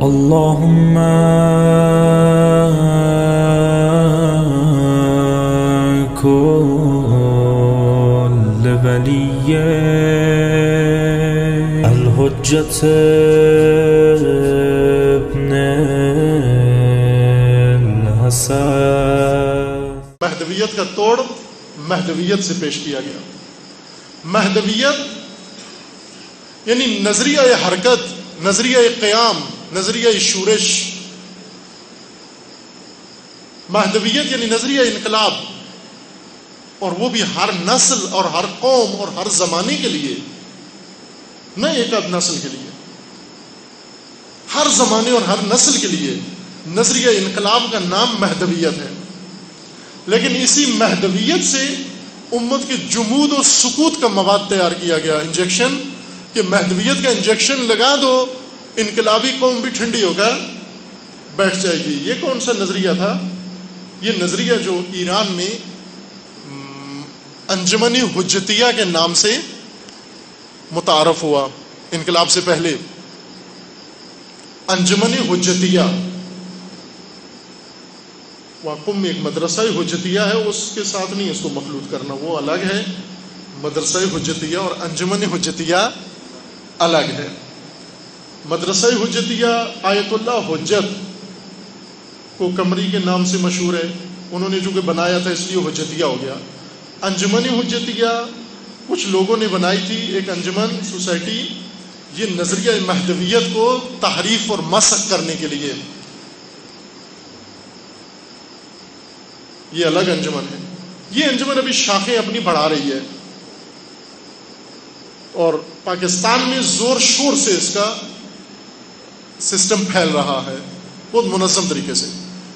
اللهم كل ولي الحجة ابن الحسن. مہدویت کا توڑ مہدویت سے پیش کیا گیا. مہدویت یعنی نظریہ حرکت، نظریہ قیام، نظریہ شورش. مہدویت یعنی نظریہ انقلاب، اور وہ بھی ہر نسل اور ہر قوم اور ہر زمانے کے لیے، نہ ایک آدھ نسل کے لیے، ہر زمانے اور ہر نسل کے لیے نظریہ انقلاب کا نام مہدویت ہے. لیکن اسی مہدویت سے امت کے جمود و سکوت کا مواد تیار کیا گیا، انجیکشن، کہ مہدویت کا انجیکشن لگا دو، انقلابی قوم بھی ٹھنڈی ہو کر بیٹھ جائے گی. یہ کون سا نظریہ تھا؟ یہ نظریہ جو ایران میں انجمن حجتیہ کے نام سے متعارف ہوا انقلاب سے پہلے. انجمن حجتیہ، قم میں ایک مدرسہ حجتیہ ہے، اس کے ساتھ نہیں اس کو مخلوط کرنا، وہ الگ ہے. مدرسہ حجتیہ اور انجمن حجتیہ الگ ہے. مدرسہ حجتیہ آیت اللہ حجت کو کمری کے نام سے مشہور ہے، انہوں نے چونکہ بنایا تھا اس لیے حجتیہ ہو گیا. انجمن حجتیہ کچھ لوگوں نے بنائی تھی، ایک انجمن سوسائٹی، یہ نظریہ مہدویت کو تحریف اور مسخ کرنے کے لیے. یہ الگ انجمن ہے. یہ انجمن ابھی شاخیں اپنی بڑھا رہی ہے، اور پاکستان میں زور شور سے اس کا سسٹم پھیل رہا ہے بہت منظم طریقے سے.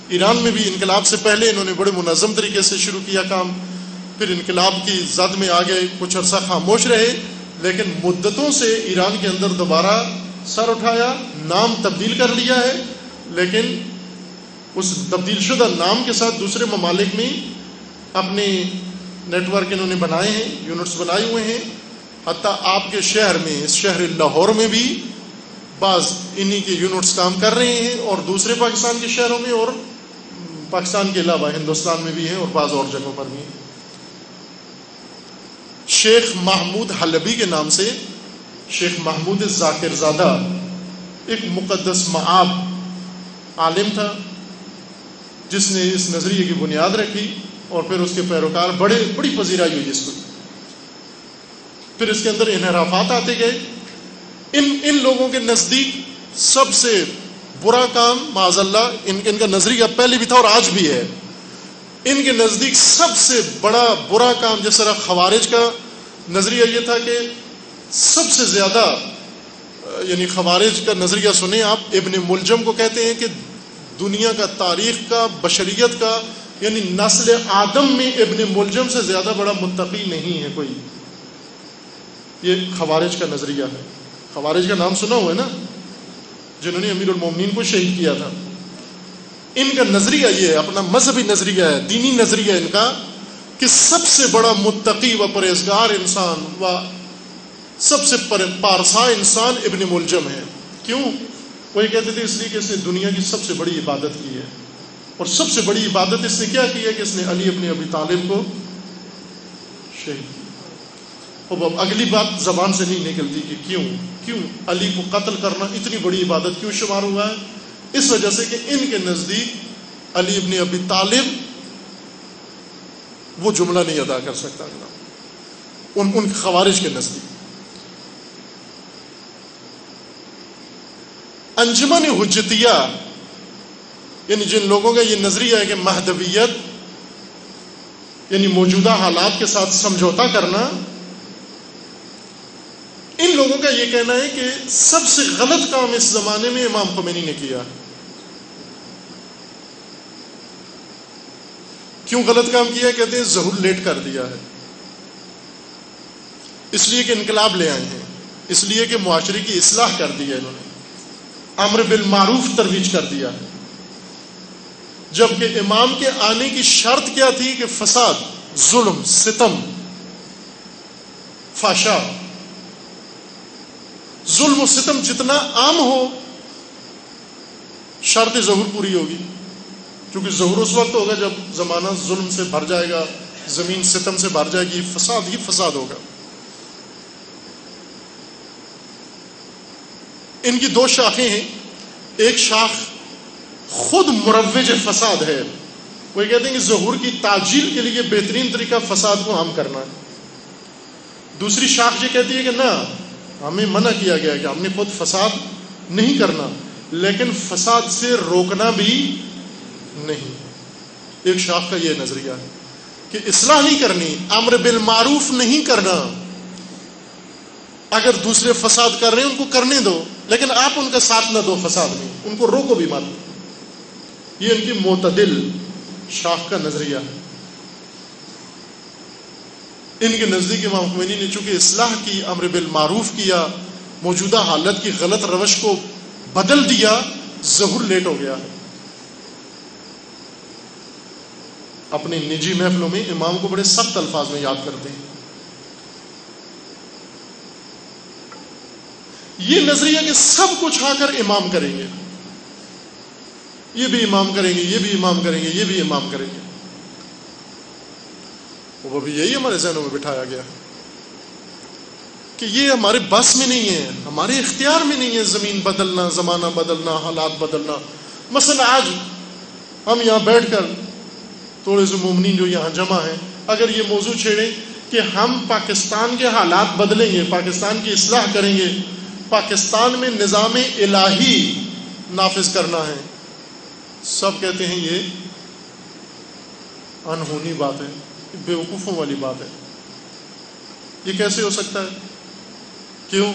ایران میں بھی انقلاب سے پہلے انہوں نے بڑے منظم طریقے سے شروع کیا کام، پھر انقلاب کی زد میں آ گئے، کچھ عرصہ خاموش رہے، لیکن مدتوں سے ایران کے اندر دوبارہ سر اٹھایا، نام تبدیل کر لیا ہے، لیکن اس تبدیل شدہ نام کے ساتھ دوسرے ممالک میں اپنے نیٹ ورک انہوں نے بنائے ہیں، یونٹس بنائے ہوئے ہیں. حتیٰ آپ کے شہر میں، اس شہر لاہور میں بھی بعض انہی کے یونٹس کام کر رہے ہیں، اور دوسرے پاکستان کے شہروں میں اور پاکستان کے علاوہ ہندوستان میں بھی ہیں، اور بعض اور جگہوں پر بھی ہیں. شیخ محمود حلبی کے نام سے شیخ محمود ذاکر زادہ ایک مقدس مآب عالم تھا، جس نے اس نظریے کی بنیاد رکھی، اور پھر اس کے پیروکار بڑی پذیرائی ہوئی اس کو. پھر اس کے اندر انحرافات آتے گئے. ان لوگوں کے نزدیک سب سے برا کام معاذ اللہ، ان کا نظریہ پہلے بھی تھا اور آج بھی ہے، ان کے نزدیک سب سے بڑا برا کام، جس طرح خوارج کا نظریہ یہ تھا کہ سب سے زیادہ، یعنی خوارج کا نظریہ سنیں آپ، ابن ملجم کو کہتے ہیں کہ دنیا کا، تاریخ کا، بشریت کا، یعنی نسل آدم میں ابن ملجم سے زیادہ بڑا متقی نہیں ہے کوئی. یہ خوارج کا نظریہ ہے. خوارج کا نام سنا ہوا ہے نا، جنہوں نے امیر المومنین کو شہید کیا تھا. ان کا نظریہ یہ ہے، اپنا مذہبی نظریہ ہے، دینی نظریہ ان کا، کہ سب سے بڑا متقی و پرہیزگار انسان و سب سے پارسا انسان ابن ملجم ہے. کیوں؟ وہ یہ کہتے تھے اس لیے کہ اس نے دنیا کی سب سے بڑی عبادت کی ہے، اور سب سے بڑی عبادت اس نے کیا کی ہے کہ اس نے علی ابن ابی طالب کو شہید کیا. اب اگلی بات زبان سے نہیں نکلتی کہ کیوں علی کو قتل کرنا اتنی بڑی عبادت کیوں شمار ہوا ہے؟ اس وجہ سے کہ ان کے نزدیک علی ابن ابی طالب وہ جملہ نہیں ادا کر سکتا ان خوارج کے نزدیک. انجمن حجتیہ یعنی جن لوگوں کا یہ نظریہ ہے کہ مہدویت یعنی موجودہ حالات کے ساتھ سمجھوتا کرنا، ان لوگوں کا یہ کہنا ہے کہ سب سے غلط کام اس زمانے میں امام خمینی نے کیا. کیوں غلط کام کیا؟ کہتے ہیں ظہور لیٹ کر دیا ہے، اس لیے کہ انقلاب لے آئے ہیں، اس لیے کہ معاشرے کی اصلاح کر دی ہے، انہوں نے امر بالمعروف ترویج کر دیا ہے. جبکہ امام کے آنے کی شرط کیا تھی کہ فساد، ظلم، ستم، فحشا، ظلم و ستم جتنا عام ہو شرط ظہور پوری ہوگی، کیونکہ ظہور اس وقت ہوگا جب زمانہ ظلم سے بھر جائے گا، زمین ستم سے بھر جائے گی، فساد ہی فساد ہوگا۔ ان کی دو شاخیں ہیں، ایک شاخ خود مروج فساد ہے، وہ کہتے ہیں کہ ظہور کی تعجیل کے لیے بہترین طریقہ فساد کو عام کرنا ہے۔ دوسری شاخ یہ کہتی ہے کہ نہ، ہمیں منع کیا گیا کہ ہم نے خود فساد نہیں کرنا، لیکن فساد سے روکنا بھی نہیں۔ ایک شاخ کا یہ نظریہ ہے کہ اصلاح نہیں کرنی، امر بالمعروف نہیں کرنا، اگر دوسرے فساد کر رہے ہیں ان کو کرنے دو، لیکن آپ ان کا ساتھ نہ دو فساد میں، ان کو روکو بھی مت۔ یہ ان کی معتدل شاخ کا نظریہ ہے۔ ان کے نزدیک امام خمینی نے چونکہ اصلاح کی، امر بالمعروف کیا، موجودہ حالت کی غلط روش کو بدل دیا، ظہور لیٹ ہو گیا ہے۔ اپنی نجی محفلوں میں امام کو بڑے سخت الفاظ میں یاد کرتے ہیں۔ یہ نظریہ کہ سب کچھ آ کر امام کریں گے، یہ بھی امام کریں گے، یہ بھی امام کریں گے، یہ بھی امام کریں گے، وہ بھی یہی ہمارے ذہنوں میں بٹھایا گیا ہے کہ یہ ہمارے بس میں نہیں ہے، ہمارے اختیار میں نہیں ہے زمین بدلنا، زمانہ بدلنا، حالات بدلنا۔ مثلا آج ہم یہاں بیٹھ کر تھوڑے سے مومنین جو یہاں جمع ہیں، اگر یہ موضوع چھیڑیں کہ ہم پاکستان کے حالات بدلیں گے، پاکستان کی اصلاح کریں گے، پاکستان میں نظام الہی نافذ کرنا ہے، سب کہتے ہیں یہ انہونی بات ہے، بیوقوفوں والی بات ہے، یہ کیسے ہو سکتا ہے؟ کیوں؟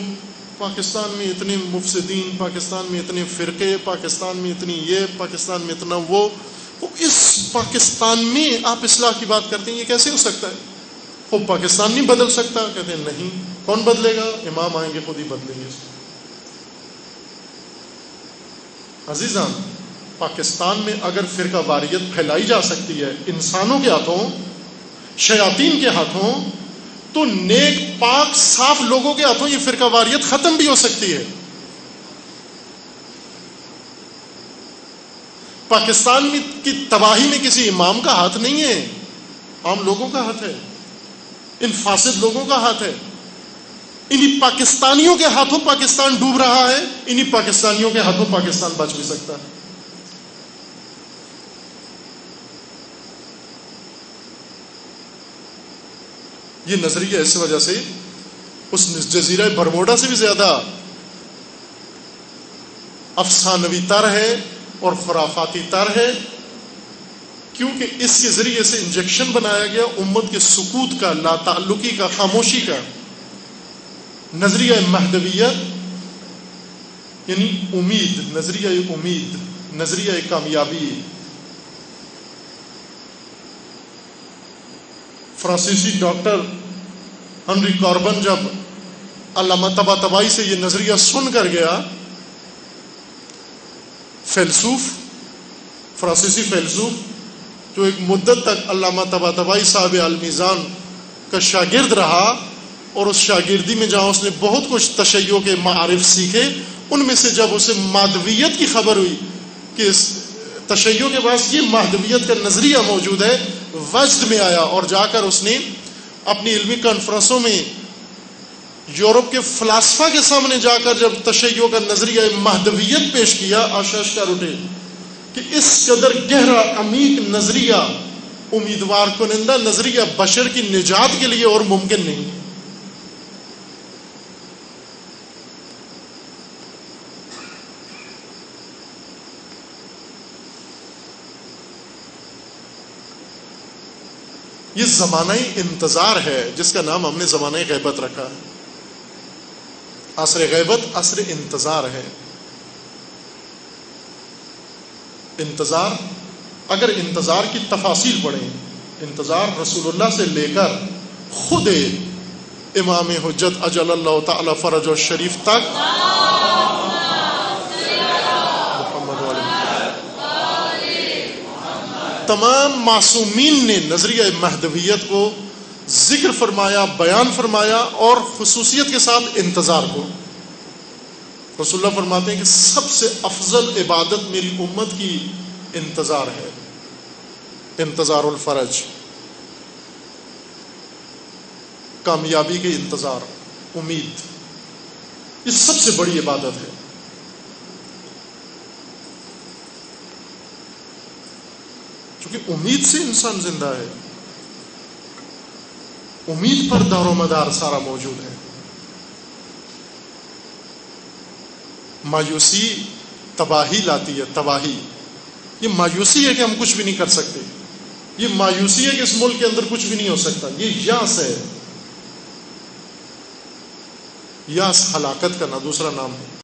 پاکستان میں اتنے مفسدین، پاکستان میں اتنے فرقے، پاکستان میں اتنی یہ، پاکستان میں اتنا وہ، اس پاکستان میں آپ اصلاح کی بات کرتے ہیں، یہ کیسے ہو سکتا ہے؟ وہ پاکستان نہیں بدل سکتا؟ کہتے ہیں نہیں، کون بدلے گا؟ امام آئیں گے خود ہی بدلیں گے۔ عزیزان، پاکستان میں اگر فرقہ واریت پھیلائی جا سکتی ہے انسانوں کے ہاتھوں، شیاطین کے ہاتھوں، تو نیک پاک صاف لوگوں کے ہاتھوں یہ فرقہ واریت ختم بھی ہو سکتی ہے۔ پاکستان میں کی تباہی میں کسی امام کا ہاتھ نہیں ہے، عام لوگوں کا ہاتھ ہے، ان فاسد لوگوں کا ہاتھ ہے۔ انہی پاکستانیوں کے ہاتھوں پاکستان ڈوب رہا ہے، انہی پاکستانیوں کے ہاتھوں پاکستان بچ بھی سکتا ہے۔ یہ نظریہ اس وجہ سے اس جزیرہ برموڈا سے بھی زیادہ افسانوی تر ہے اور خرافاتی تر ہے، کیونکہ اس کے ذریعے سے انجیکشن بنایا گیا امت کے سکوت کا، لا تعلقی کا، خاموشی کا۔ نظریہ مہدویت یعنی امید، نظریہ امید، نظریہ کامیابی۔ فرانسیسی ڈاکٹر ہنری کاربن جب علامہ طباطبائی سے یہ نظریہ سن کر گیا، فیلسوف، فرانسیسی فیلسوف جو ایک مدت تک علامہ طباطبائی صاحب المیزان کا شاگرد رہا، اور اس شاگردی میں جہاں اس نے بہت کچھ تشیع کے معارف سیکھے، ان میں سے جب اسے مہدویت کی خبر ہوئی کہ اس تشیع کے پاس یہ مہدویت کا نظریہ موجود ہے، وجد میں آیا، اور جا کر اس نے اپنی علمی کانفرنسوں میں یورپ کے فلاسفہ کے سامنے جا کر جب تشیع کا نظریہ مہدویت پیش کیا، آشش کر اٹھے کہ اس قدر گہرا عمیق نظریہ، امیدوار کنندہ نظریہ بشر کی نجات کے لیے اور ممکن نہیں۔ یہ زمانہ انتظار ہے جس کا نام ہم نے زمانہ غیبت رکھا ہے۔ عصر غیبت عصر انتظار ہے۔ انتظار، اگر انتظار کی تفاصیل پڑھیں، انتظار رسول اللہ سے لے کر خود امام حجت اجل اللہ تعالی فرج و شریف تک تمام معصومین نے نظریہ مہدویت کو ذکر فرمایا، بیان فرمایا، اور خصوصیت کے ساتھ انتظار کو۔ رسول اللہ فرماتے ہیں کہ سب سے افضل عبادت میری امت کی انتظار ہے، انتظار الفرج، کامیابی کے انتظار، امید، یہ سب سے بڑی عبادت ہے۔ کیونکہ امید سے انسان زندہ ہے، امید پر دار و مدار سارا موجود ہے۔ مایوسی تباہی لاتی ہے، تباہی۔ یہ مایوسی ہے کہ ہم کچھ بھی نہیں کر سکتے، یہ مایوسی ہے کہ اس ملک کے اندر کچھ بھی نہیں ہو سکتا، یہ یاس ہے۔ یاس ہلاکت کا نہ دوسرا نام ہے۔